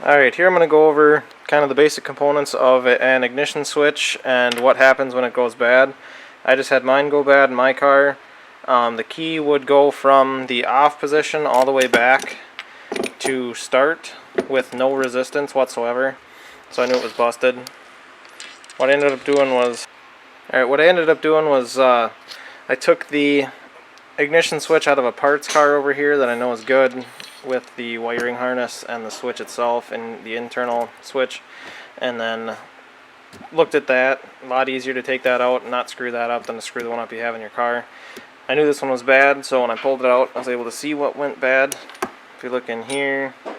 Alright, here I'm going to go over kind of the basic components of an ignition switch and what happens when it goes bad. I just had mine go bad in my car. The key would go from the off position all the way back to start with no resistance whatsoever, so I knew it was busted. What I ended up doing was, I took the ignition switch out of a parts car over here that I know is good, with the wiring harness and the switch itself and the internal switch, and then looked at that. A lot easier to take that out and not screw that up than to screw the one up you have in your car. I knew this one was bad, so when I pulled it out I was able to see what went bad. If you look in here, you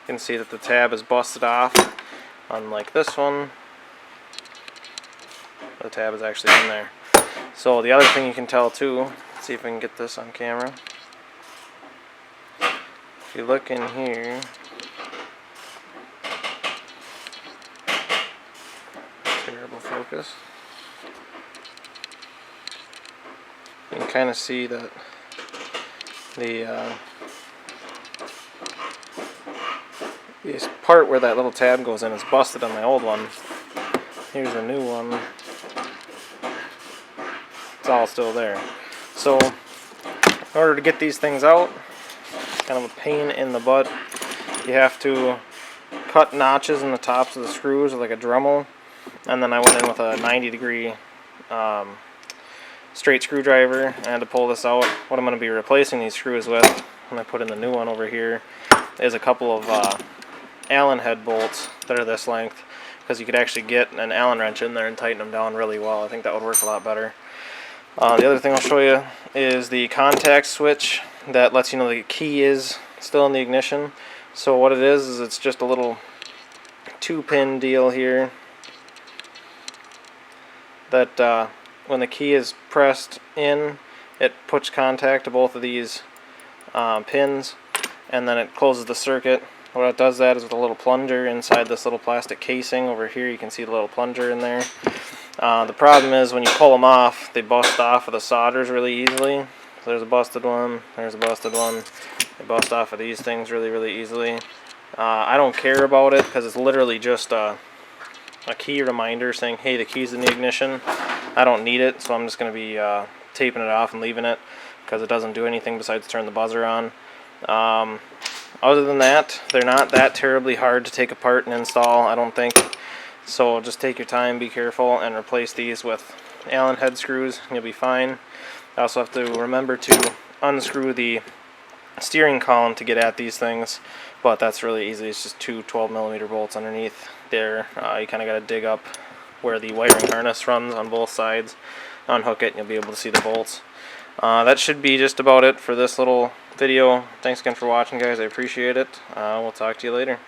can see that the tab is busted off, unlike this one. The tab is actually in there. So the other thing you can tell too, let's see if I can get this on camera. If you look in here, terrible focus, you can kind of see that the this part where that little tab goes in is busted on my old one. Here's a new one. It's all still there. So in order to get these things out, it's kind of a pain in the butt. You have to cut notches in the tops of the screws with like a Dremel, and then I went in with a 90-degree straight screwdriver. I had to pull this out. What I'm going to be replacing these screws with, when I put in the new one over here, is a couple of Allen head bolts that are this length, because you could actually get an Allen wrench in there and tighten them down really well. I think that would work a lot better. The other thing I'll show you is the contact switch that lets you know the key is still in the ignition. So what it is it's just a little 2-pin deal here that when the key is pressed in, it puts contact to both of these pins, and then it closes the circuit. What it does that is with a little plunger inside this little plastic casing over here. You can see the little plunger in there. The problem is when you pull them off, they bust off of the solders really easily. So there's a busted one, there's a busted one. They bust off of these things really easily. I don't care about it because it's literally just a key reminder saying, hey, the key's in the ignition. I don't need it, so I'm just going to be taping it off and leaving it because it doesn't do anything besides turn the buzzer on. Other than that, they're not that terribly hard to take apart and install, I don't think. So just take your time, be careful, and replace these with Allen head screws, and you'll be fine. I also have to remember to unscrew the steering column to get at these things, but that's really easy. It's just two 12mm bolts underneath there. You kind of got to dig up where the wiring harness runs on both sides, unhook it, and you'll be able to see the bolts. That should be just about it for this little video. Thanks again for watching, guys. I appreciate it. We'll talk to you later.